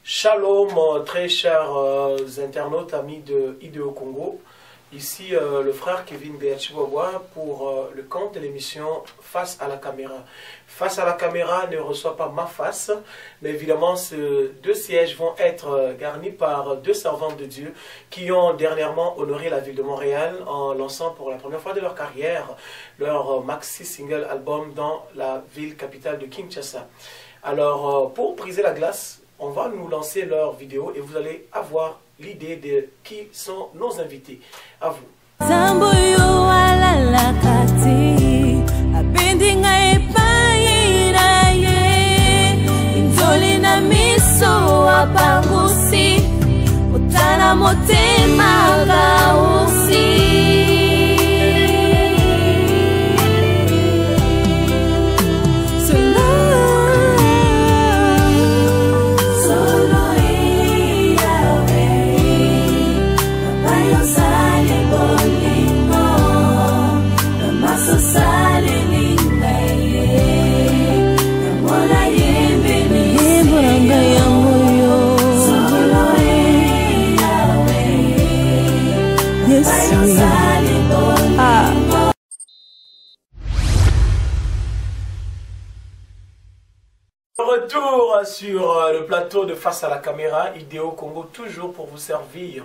Shalom, très chers internautes, amis de Idéo Congo. Ici le frère Kevin Beachiwawa pour le compte de l'émission Face à la caméra. Face à la caméra ne reçoit pas ma face, mais évidemment ces deux sièges vont être garnis par deux servantes de Dieu qui ont dernièrement honoré la ville de Montréal en lançant pour la première fois de leur carrière leur maxi single album dans la ville capitale de Kinshasa. Alors pour briser la glace, on va nous lancer leur vidéo et vous allez avoir l'idée de qui sont nos invités. À vous. Retour sur le plateau de Face à la caméra, Idéo Congo, toujours pour vous servir.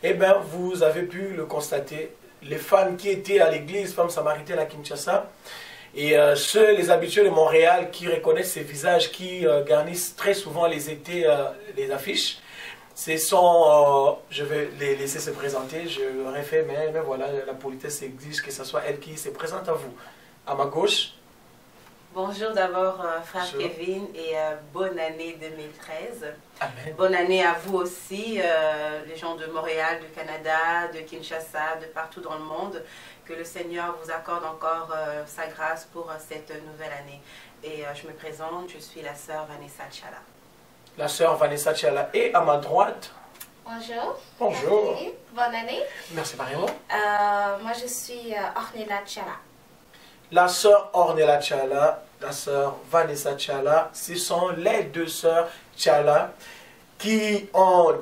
Eh bien, vous avez pu le constater, les fans qui étaient à l'église Femme Samaritaine à Kinshasa, et ceux, les habitués de Montréal qui reconnaissent ces visages qui garnissent très souvent les étés, les affiches. Ce sont, je vais les laisser se présenter, je l'aurais fait, mais voilà, la politesse exige que ce soit elle qui se présente à vous. À ma gauche. Bonjour d'abord frère Bonjour. Kevin et bonne année 2013. Amen. Bonne année à vous aussi, les gens de Montréal, du Canada, de Kinshasa, de partout dans le monde. Que le Seigneur vous accorde encore sa grâce pour cette nouvelle année. Et je me présente, je suis la sœur Vanessa Tchala. La sœur Vanessa Tchala. Et à ma droite. Bonjour. Bonjour. Merci. Bonne année. Merci Marion. Moi, je suis Ornella Tchala. La sœur Ornella Tchala, la sœur Vanessa Tchala, ce sont les deux sœurs Tchala qui ont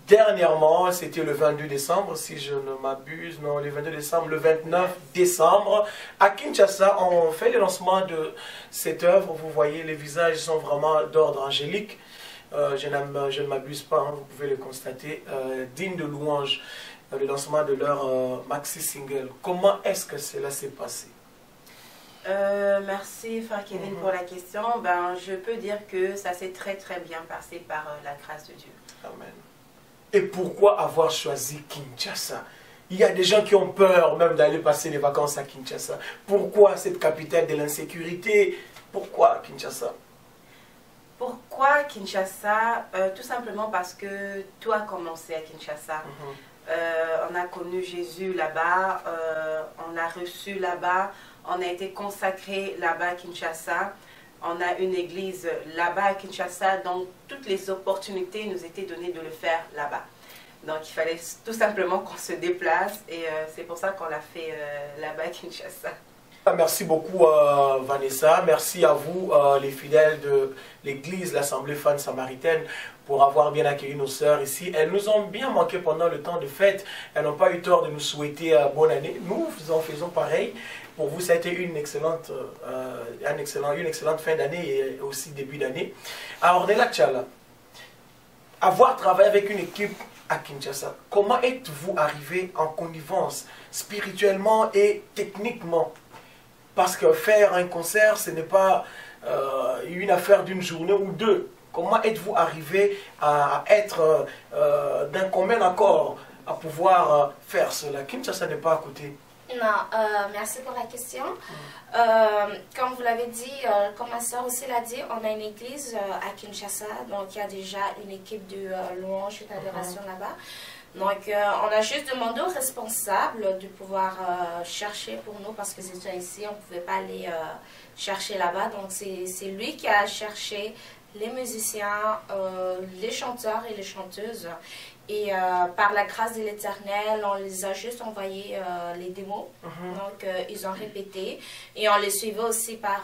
dernièrement, c'était le 22 décembre, si je ne m'abuse, non, le 22 décembre, le 29 décembre, à Kinshasa, on fait le lancement de cette œuvre. Vous voyez, les visages sont vraiment d'ordre angélique. Je ne m'abuse pas, hein, vous pouvez le constater, digne de louange, le lancement de leur maxi single. Comment est-ce que cela s'est passé? Merci frère Kevin pour la question. Ben, je peux dire que ça s'est très bien passé par la grâce de Dieu. Amen. Et pourquoi avoir choisi Kinshasa? Il y a des gens qui ont peur même d'aller passer les vacances à Kinshasa. Pourquoi cette capitale de l'insécurité? Pourquoi Kinshasa? Pourquoi Kinshasa? Tout simplement parce que tout a commencé à Kinshasa. On a connu Jésus là-bas, on l'a reçu là-bas, on a été consacré là-bas à Kinshasa. On a une église là-bas à Kinshasa, donc toutes les opportunités nous étaient données de le faire là-bas. Donc il fallait tout simplement qu'on se déplace et c'est pour ça qu'on l'a fait là-bas à Kinshasa. Merci beaucoup Vanessa, merci à vous les fidèles de l'église, l'Assemblée Femme Samaritaine pour avoir bien accueilli nos sœurs ici. Elles nous ont bien manqué pendant le temps de fête, elles n'ont pas eu tort de nous souhaiter bonne année. Nous en faisons pareil. Pour vous, ça a été une excellente fin d'année et aussi début d'année. Alors, Ornella Tchala, avoir travaillé avec une équipe à Kinshasa, comment êtes-vous arrivé en connivence spirituellement et techniquement? Parce que faire un concert, ce n'est pas une affaire d'une journée ou deux. Comment êtes-vous arrivé à être d'un commun accord, à pouvoir faire cela? Kinshasa n'est pas à côté. Non, merci pour la question. Comme vous l'avez dit, comme ma soeur aussi l'a dit, on a une église à Kinshasa, donc il y a déjà une équipe de louange et d'adoration là-bas. Donc on a juste demandé aux responsables de pouvoir chercher pour nous, parce que c'était ici, on ne pouvait pas aller chercher là-bas. Donc c'est lui qui a cherché les musiciens, les chanteurs et les chanteuses. Et par la grâce de l'Éternel, on les a juste envoyé les démos. Donc, ils ont répété. Et on les suivait aussi par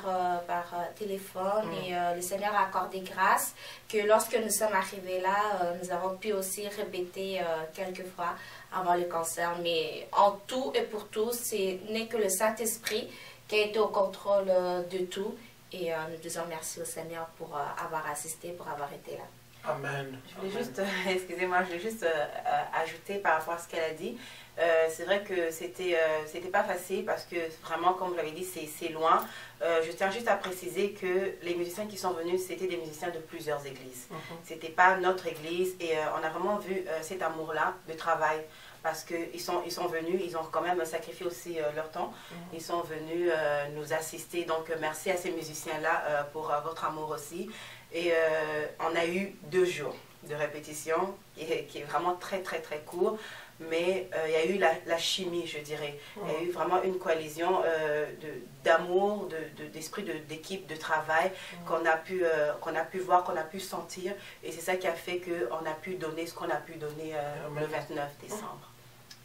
téléphone. Et le Seigneur a accordé grâce que lorsque nous sommes arrivés là, nous avons pu aussi répéter quelques fois avant le concert. Mais en tout et pour tout, ce n'est que le Saint-Esprit qui a été au contrôle de tout. Et nous disons merci au Seigneur pour avoir assisté, pour avoir été là. Amen. Je voulais juste, excusez-moi, je voulais juste ajouter par rapport à ce qu'elle a dit. C'est vrai que c'était pas facile parce que vraiment, comme vous l'avez dit, c'est loin. Je tiens juste à préciser que les musiciens qui sont venus, c'était des musiciens de plusieurs églises. C'était pas notre église et on a vraiment vu cet amour-là de travail. Parce qu'ils sont venus, ils ont quand même sacrifié aussi leur temps. Ils sont venus nous assister. Donc, merci à ces musiciens-là pour votre amour aussi. Et on a eu 2 jours de répétition, qui est vraiment très, très, très court. Mais il y a eu la chimie, je dirais. Il y a eu vraiment une coalition d'amour, d'esprit d'équipe, de travail qu'on a pu voir, qu'on a pu sentir. Et c'est ça qui a fait qu'on a pu donner ce qu'on a pu donner le 29 décembre.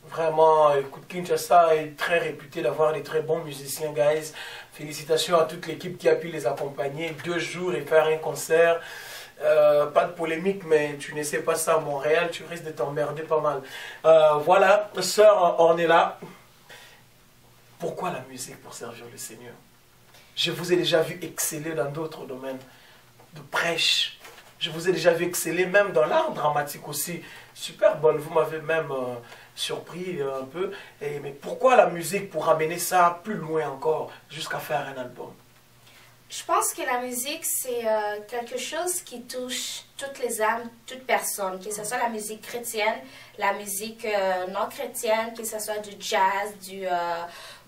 Vraiment, écoute, Kinshasa est très réputé d'avoir des très bons musiciens, guys. Félicitations à toute l'équipe qui a pu les accompagner 2 jours et faire un concert. Pas de polémique, mais tu ne sais pas ça à Montréal, tu risques de t'emmerder pas mal. Voilà, sœur, on est là. Pourquoi la musique pour servir le Seigneur? Je vous ai déjà vu exceller dans d'autres domaines de prêche. Je vous ai déjà vu exceller même dans l'art dramatique aussi. Super bonne, vous m'avez même surpris un peu. Mais pourquoi la musique pour amener ça plus loin encore, jusqu'à faire un album? Je pense que la musique, c'est quelque chose qui touche toutes les âmes, toute personne, que ce soit la musique chrétienne, la musique non chrétienne, que ce soit du jazz,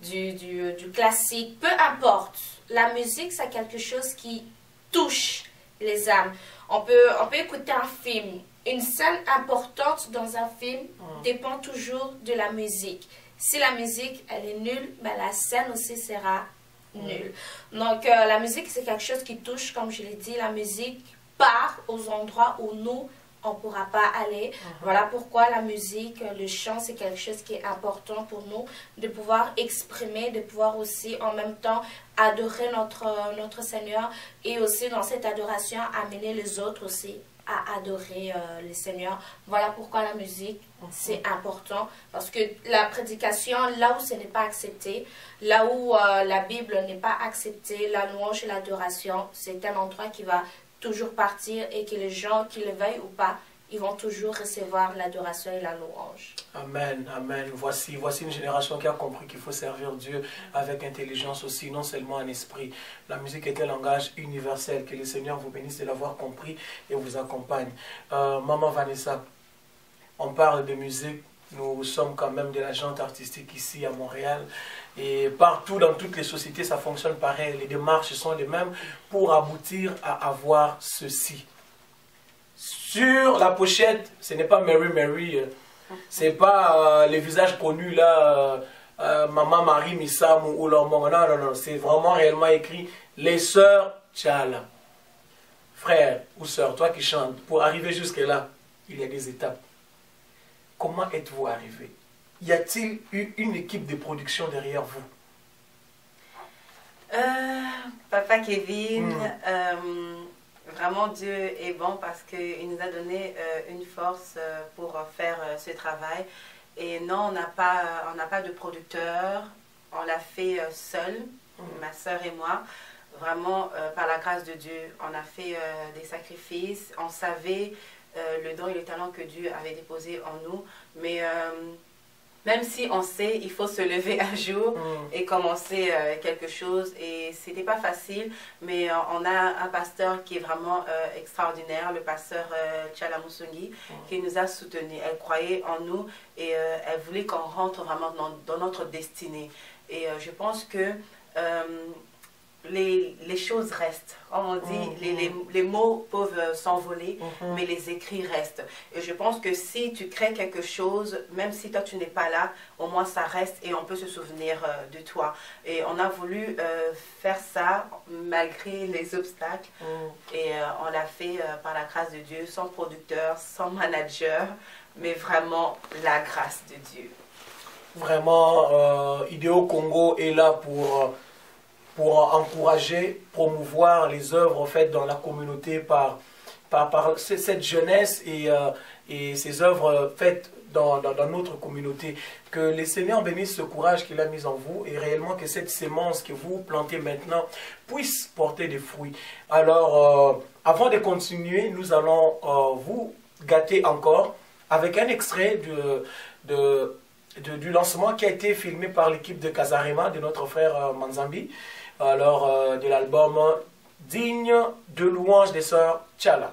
du classique, peu importe. La musique, c'est quelque chose qui touche les âmes. On peut écouter un film. Une scène importante dans un film dépend toujours de la musique. Si la musique, elle est nulle, ben la scène aussi sera nulle. Donc, la musique, c'est quelque chose qui touche, comme je l'ai dit. La musique part aux endroits où nous, on ne pourra pas aller. Voilà pourquoi la musique, le chant, c'est quelque chose qui est important pour nous, de pouvoir exprimer, de pouvoir aussi en même temps adorer notre Seigneur et aussi dans cette adoration amener les autres aussi à adorer le Seigneur. Voilà pourquoi la musique, c'est important. Parce que la prédication, là où ce n'est pas accepté, là où la Bible n'est pas acceptée, la louange et l'adoration, c'est un endroit qui va toujours partir et que les gens, qui le veuillent ou pas, ils vont toujours recevoir l'adoration et la louange. Amen, amen. Voici une génération qui a compris qu'il faut servir Dieu avec intelligence aussi, non seulement en esprit. La musique est un langage universel. Que le Seigneur vous bénisse de l'avoir compris et vous accompagne. Maman Vanessa, on parle de musique. Nous sommes quand même de la gente artistique ici à Montréal. Et partout, dans toutes les sociétés, ça fonctionne pareil. Les démarches sont les mêmes pour aboutir à avoir ceci. Sur la pochette, ce n'est pas Mary Mary, ce n'est pas les visages connus là, Maman Marie Missam ou Lomon. Non, non, non, c'est vraiment réellement écrit les sœurs Tchala. Frère ou sœur, toi qui chantes, pour arriver jusque-là, il y a des étapes. Comment êtes-vous arrivé? Y a-t-il eu une équipe de production derrière vous? Papa Kevin, vraiment Dieu est bon parce qu'il nous a donné une force pour faire ce travail. Et non, on n'a pas de producteur, on l'a fait seul, ma soeur et moi. Vraiment, par la grâce de Dieu, on a fait des sacrifices, on savait le don et le talent que Dieu avait déposé en nous. Mais même si on sait, il faut se lever un jour et commencer quelque chose. Et c'était pas facile, mais on a un pasteur qui est vraiment extraordinaire, le pasteur Tchala Moussoungi, qui nous a soutenus. Elle croyait en nous et elle voulait qu'on rentre vraiment dans notre destinée. Et je pense que les choses restent. Comme on dit, les mots peuvent s'envoler, mais les écrits restent. Et je pense que si tu crées quelque chose, même si toi tu n'es pas là, au moins ça reste et on peut se souvenir de toi. Et on a voulu faire ça malgré les obstacles. Et on l'a fait par la grâce de Dieu, sans producteur, sans manager. mais vraiment la grâce de Dieu. Vraiment, Idéo Congo est là pour encourager, promouvoir les œuvres faites dans la communauté par cette jeunesse et ces œuvres faites dans notre communauté. Que le Seigneur bénisse ce courage qu'il a mis en vous et réellement que cette sémence que vous plantez maintenant puisse porter des fruits. Alors, avant de continuer, nous allons vous gâter encore avec un extrait du lancement qui a été filmé par l'équipe de Casarema, de notre frère Manzambi, alors de l'album Digne de louange des sœurs Tchala.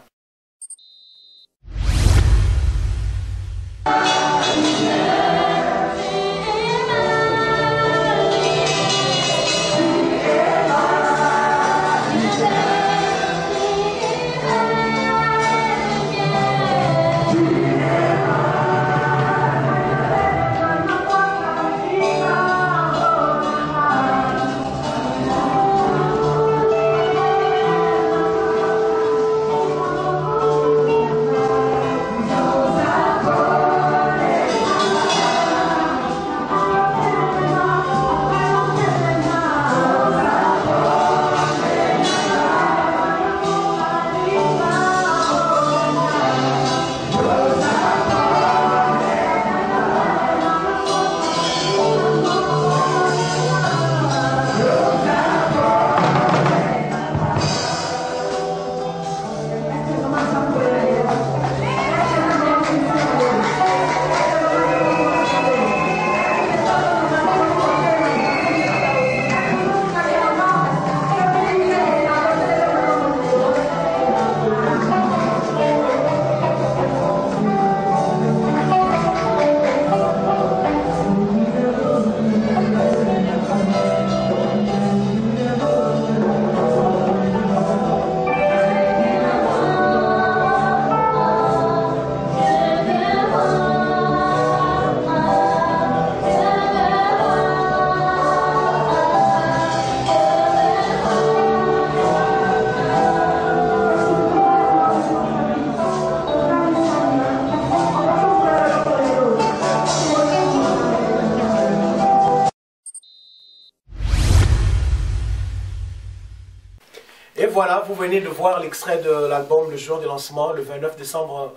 Et voilà, vous venez de voir l'extrait de l'album Le jour du lancement, le 29 décembre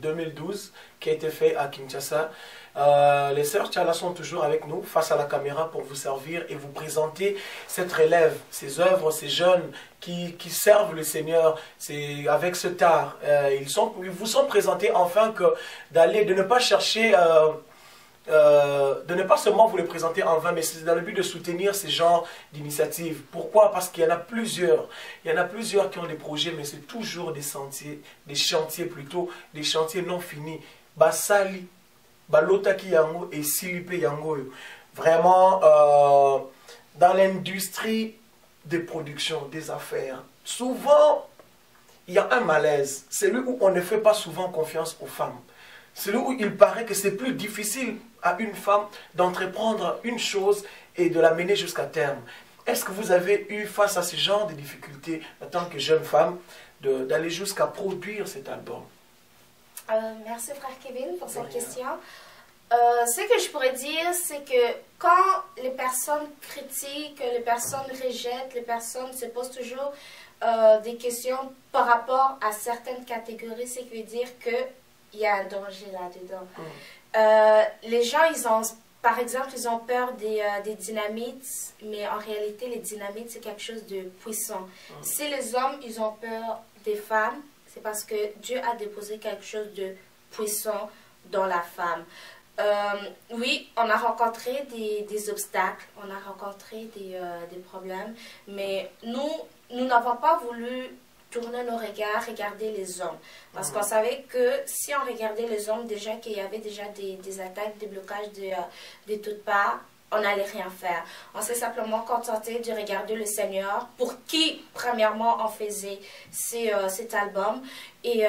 2012, qui a été fait à Kinshasa. Les sœurs Tchala sont toujours avec nous, face à la caméra, pour vous servir et vous présenter cette relève, ces œuvres, ces jeunes qui servent le Seigneur avec ce tard. Ils vous sont présentés enfin de ne pas chercher... de ne pas seulement vous les présenter en vain, mais c'est dans le but de soutenir ces genres d'initiatives. Pourquoi? Parce qu'il y en a plusieurs. Il y en a plusieurs qui ont des projets, mais c'est toujours des chantiers plutôt, des chantiers non finis. Basali, Balotaki Yango et Silipe Yango. Vraiment, dans l'industrie des productions, des affaires, souvent, il y a un malaise. C'est lui où on ne fait pas souvent confiance aux femmes. C'est là où il paraît que c'est plus difficile à une femme d'entreprendre une chose et de la mener jusqu'à terme. Est-ce que vous avez eu face à ce genre de difficultés en tant que jeune femme d'aller jusqu'à produire cet album? Merci frère Kevin pour cette question. Ce que je pourrais dire, c'est que quand les personnes critiquent, les personnes rejettent, les personnes se posent toujours des questions par rapport à certaines catégories, ce qui veut dire que il y a un danger là-dedans. Les gens, par exemple, ils ont peur des dynamites, mais en réalité, les dynamites, c'est quelque chose de puissant. Si les hommes, ils ont peur des femmes, c'est parce que Dieu a déposé quelque chose de puissant dans la femme. Oui, on a rencontré des obstacles, on a rencontré des problèmes, mais nous n'avons pas voulu tourner nos regards, regarder les hommes. Parce qu'on savait que si on regardait les hommes, déjà qu'il y avait déjà des attaques, des blocages de toutes parts, on n'allait rien faire. On s'est simplement contenté de regarder le Seigneur, pour qui, premièrement, on faisait cet album. Et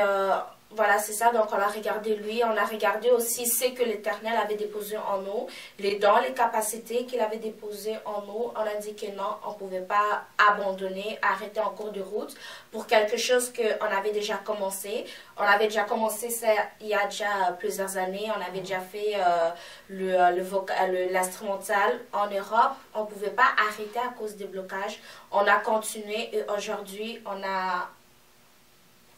voilà, c'est ça. Donc, on a regardé lui. On a regardé aussi ce que l'Éternel avait déposé en nous, les dons, les capacités qu'il avait déposées en nous. On a dit que non, on ne pouvait pas abandonner, arrêter en cours de route pour quelque chose qu'on avait déjà commencé. On avait déjà commencé ça il y a déjà plusieurs années. On avait déjà fait l'instrumental en Europe. On ne pouvait pas arrêter à cause des blocages. On a continué et aujourd'hui, on a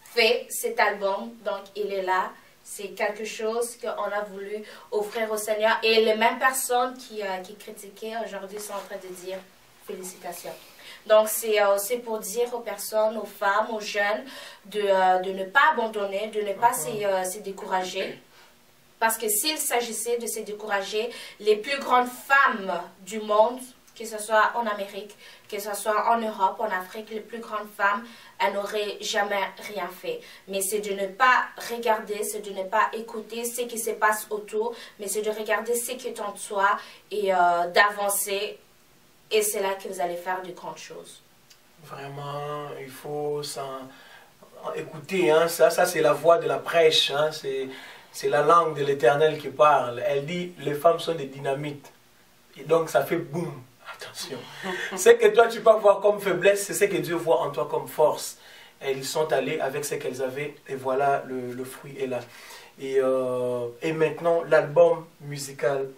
fait cet album, donc il est là. C'est quelque chose qu'on a voulu offrir au Seigneur. Et les mêmes personnes qui critiquaient aujourd'hui sont en train de dire félicitations. Donc c'est pour dire aux personnes, aux femmes, aux jeunes de ne pas abandonner, de ne pas se décourager. Parce que s'il s'agissait de se décourager, les plus grandes femmes du monde, que ce soit en Amérique, que ce soit en Europe, en Afrique, les plus grandes femmes, elles n'auraient jamais rien fait. Mais c'est de ne pas regarder, c'est de ne pas écouter ce qui se passe autour, mais c'est de regarder ce qui est en toi et d'avancer. Et c'est là que vous allez faire de grandes choses. Vraiment, il faut écouter, hein, ça c'est la voix de la prêche, hein, c'est la langue de l'Éternel qui parle. Elle dit, les femmes sont des dynamites. Et donc ça fait boum. Attention. Ce que toi tu peux voir comme faiblesse, c'est ce que Dieu voit en toi comme force. Et ils sont allés avec ce qu'elles avaient et voilà, le fruit est là. Et maintenant, l'album musical,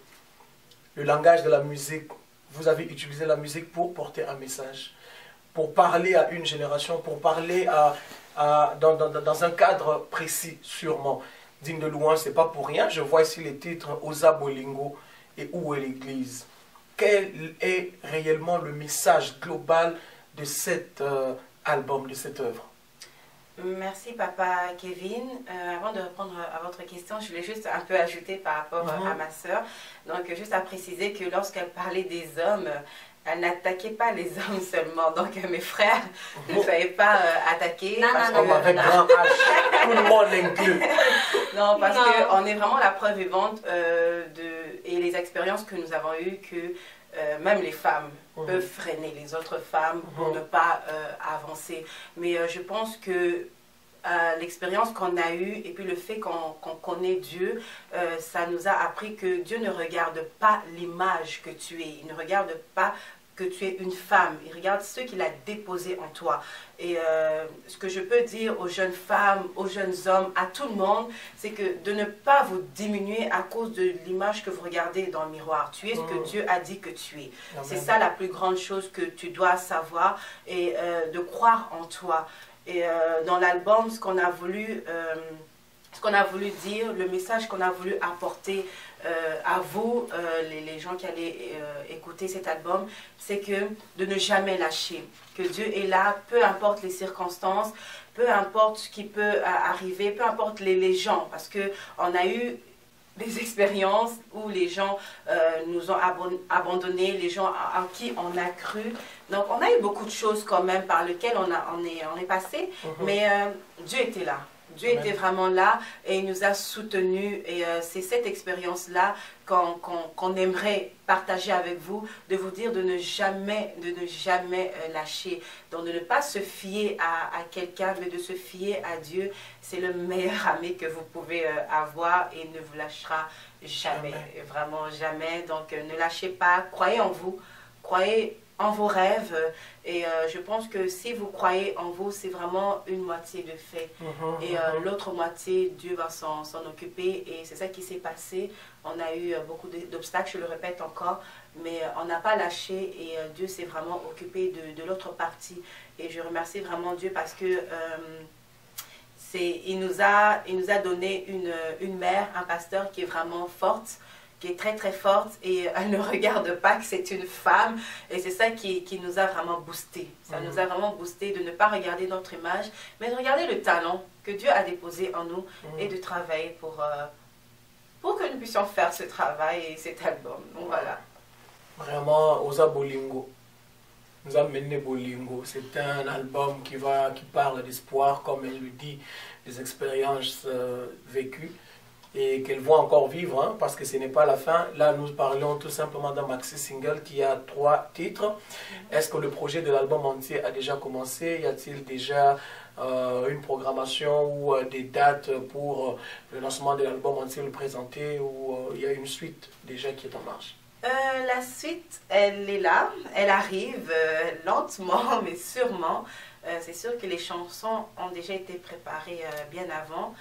le langage de la musique, vous avez utilisé la musique pour porter un message, pour parler à une génération, pour parler dans un cadre précis, sûrement. Digne de louange, c'est pas pour rien. Je vois ici les titres Osa Bolingo et Où est l'Église. Quel est réellement le message global de cet album, de cette œuvre? Merci Papa Kevin. Avant de répondre à votre question, je voulais juste un peu ajouter par rapport à ma sœur. Donc juste à préciser que lorsqu'elle parlait des hommes, elle n'attaquait pas les hommes seulement. Donc mes frères ne fallait pas attaquer. Non, parce non, que, non, avec grand H, tout le monde inclus. Non, parce qu'on est vraiment la preuve vivante et les expériences que nous avons eues que même les femmes peuvent freiner les autres femmes pour ne pas avancer. Mais je pense que l'expérience qu'on a eue et puis le fait qu'on connaît Dieu, ça nous a appris que Dieu ne regarde pas l'image que tu es. Il ne regarde pas que tu es une femme. Il regarde ce qu'il a déposé en toi. Et ce que je peux dire aux jeunes femmes, aux jeunes hommes, à tout le monde, c'est que de ne pas vous diminuer à cause de l'image que vous regardez dans le miroir. Tu es ce que Dieu a dit que tu es. C'est ça la plus grande chose que tu dois savoir et de croire en toi. Et dans l'album, ce qu'on a voulu dire, le message qu'on a voulu apporter à vous, les gens qui allaient écouter cet album, c'est que de ne jamais lâcher, que Dieu est là, peu importe les circonstances, peu importe ce qui peut arriver, peu importe les gens, parce qu'on a eu des expériences où les gens nous ont abandonnés, les gens en qui on a cru. Donc on a eu beaucoup de choses quand même par lesquelles on est passé, mais Dieu était là. Dieu était vraiment là et il nous a soutenus et c'est cette expérience-là qu'on aimerait partager avec vous, de vous dire de ne jamais lâcher, donc de ne pas se fier à quelqu'un, mais de se fier à Dieu. C'est le meilleur ami que vous pouvez avoir et il ne vous lâchera jamais, vraiment jamais. Donc ne lâchez pas, croyez en vous, croyez en vos rêves et je pense que si vous croyez en vous, c'est vraiment une moitié de fait et l'autre moitié, Dieu va s'en occuper et c'est ça qui s'est passé. On a eu beaucoup d'obstacles, je le répète encore, mais on n'a pas lâché et Dieu s'est vraiment occupé de l'autre partie et je remercie vraiment Dieu parce que il nous a donné une mère, un pasteur qui est vraiment forte, qui est très très forte et elle ne regarde pas que c'est une femme et c'est ça qui nous a vraiment boosté. Ça nous a vraiment boosté de ne pas regarder notre image, mais de regarder le talent que Dieu a déposé en nous et de travailler pour que nous puissions faire ce travail et cet album. Donc voilà. Vraiment, Osa Bolingo. Nous amener Bolingo. C'est un album qui parle d'espoir, comme elle le dit, des expériences vécues. et qu'elles vont encore vivre, hein, parce que ce n'est pas la fin. Là, nous parlons tout simplement d'un maxi single qui a 3 titres. Est-ce que le projet de l'album entier a déjà commencé? Y a-t-il déjà une programmation ou des dates pour le lancement de l'album entier, le présenter, ou il y a une suite déjà qui est en marche? La suite, elle est là, elle arrive lentement mais sûrement. C'est sûr que les chansons ont déjà été préparées bien avant.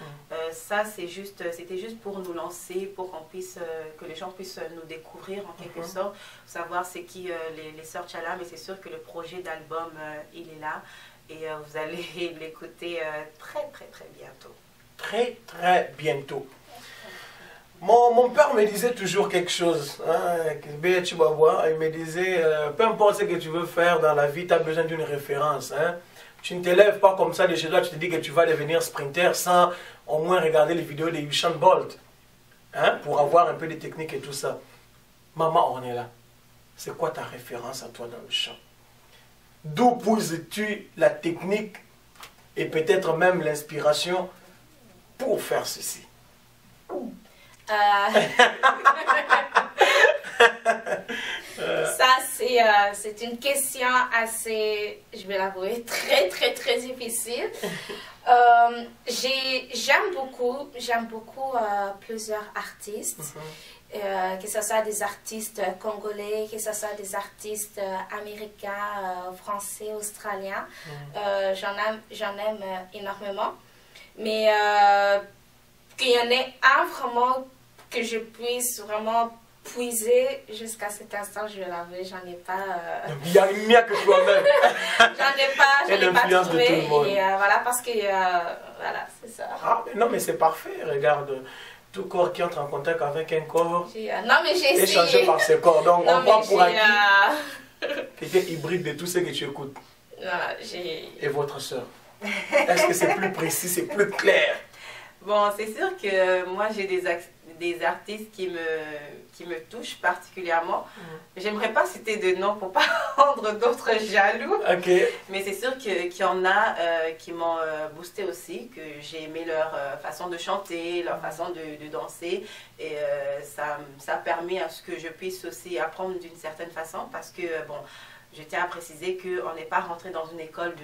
Ça, c'était juste pour nous lancer, pour qu'on puisse, que les gens puissent nous découvrir en quelque sorte, savoir c'est qui les sœurs Tchala, mais c'est sûr que le projet d'album, il est là et vous allez l'écouter très bientôt. Très bientôt. Mon père me disait toujours quelque chose, hein, il me disait, peu importe ce que tu veux faire dans la vie, tu as besoin d'une référence. Hein. Tu ne te lèves pas comme ça de chez toi, tu te dis que tu vas devenir sprinter sans au moins regarder les vidéos de Usain Bolt, hein, pour avoir un peu de technique et tout ça. Maman, on est là. C'est quoi ta référence à toi dans le chant? D'où puises-tu la technique et peut-être même l'inspiration pour faire ceci? Ça, c'est une question assez, je vais l'avouer, très difficile. J'aime beaucoup plusieurs artistes, que ce soit des artistes congolais, que ce soit des artistes américains, français, australiens. J'en aime énormément. Mais qu'il y en ait un vraiment que je puisse vraiment puiser jusqu'à cet instant, je vais l'avouer, j'en ai pas. Il n'y a que toi-même. j'en ai pas trouvé. De tout le monde. Et voilà, parce que voilà, c'est ça. Ah, non, mais c'est parfait. Regarde, tout corps qui entre en contact avec un corps non, mais j'ai essayé. Échangé par ce corps. Donc, non, on prend pour acquis que tu es hybride de tout ce que tu écoutes. Voilà, et votre soeur? Est-ce que c'est plus précis, c'est plus clair? Bon, c'est sûr que moi, j'ai des artistes qui me touchent particulièrement. J'aimerais pas citer de nom pour pas rendre d'autres jaloux. Mais c'est sûr qu'il y en a qui m'ont boosté aussi, que j'ai aimé leur façon de chanter, leur façon de danser. Et ça a permis à ce que je puisse aussi apprendre d'une certaine façon. Parce que, bon, je tiens à préciser qu'on n'est pas rentré dans une école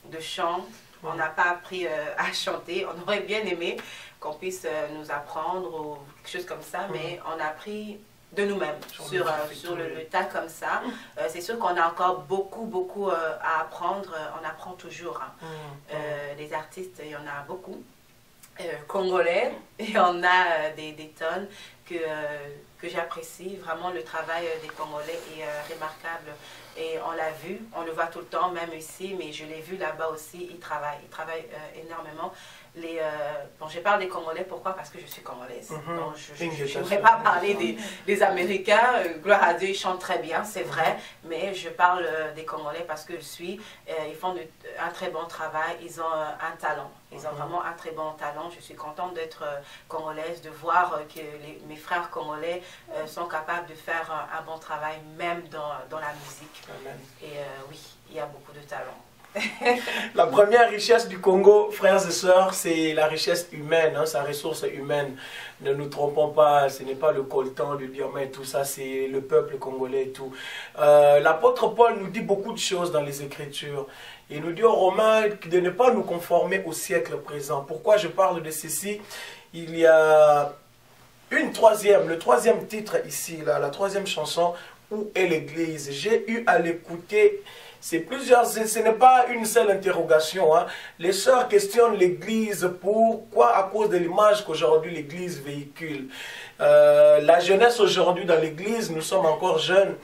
de chant. On n'a pas appris à chanter. On aurait bien aimé qu'on puisse nous apprendre ou quelque chose comme ça, mais on a appris de nous-mêmes sur le tas comme ça. C'est sûr qu'on a encore beaucoup à apprendre. On apprend toujours. Hein. Les artistes, il y en a beaucoup. Congolais, et on a des tonnes que j'apprécie. Vraiment, le travail des Congolais est remarquable. Et on l'a vu, on le voit tout le temps, même ici, mais je l'ai vu là-bas aussi, ils travaillent énormément. Bon, je parle des Congolais, pourquoi? Parce que je suis congolaise. Donc, je ne voudrais pas parler des Américains. Gloire à Dieu, ils chantent très bien, c'est vrai, mais je parle des Congolais parce que ils font un très bon travail, ils ont un talent. Ils ont vraiment un très bon talent. Je suis contente d'être congolaise, de voir que mes frères congolais sont capables de faire un bon travail, même dans la musique. Amen. Et oui, il y a beaucoup de talent. La première richesse du Congo, frères et sœurs, c'est la richesse humaine, hein, sa ressource humaine. Ne nous trompons pas, ce n'est pas le coltan, le diamant et tout ça, c'est le peuple congolais et tout. L'apôtre Paul nous dit beaucoup de choses dans les Écritures. Il nous dit aux Romains de ne pas nous conformer au siècle présent. Pourquoi je parle de ceci? Il y a le troisième titre ici, là, la troisième chanson, Où est l'Église? J'ai eu à l'écouter. Ce n'est pas une seule interrogation. Hein. Les sœurs questionnent l'Église. Pourquoi? À cause de l'image qu'aujourd'hui l'Église véhicule. La jeunesse aujourd'hui dans l'Église, nous sommes encore jeunes.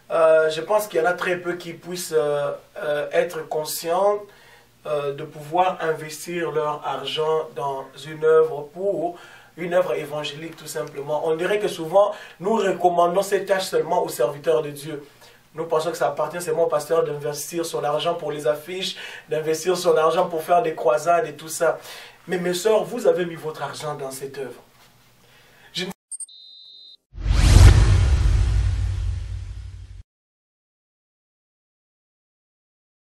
Je pense qu'il y en a très peu qui puissent être conscients de pouvoir investir leur argent dans une œuvre une œuvre évangélique tout simplement. On dirait que souvent, nous recommandons cette tâche seulement aux serviteurs de Dieu. Nous pensons que ça appartient seulement au pasteur d'investir son argent pour les affiches, d'investir son argent pour faire des croisades et tout ça. Mais mes sœurs, vous avez mis votre argent dans cette œuvre.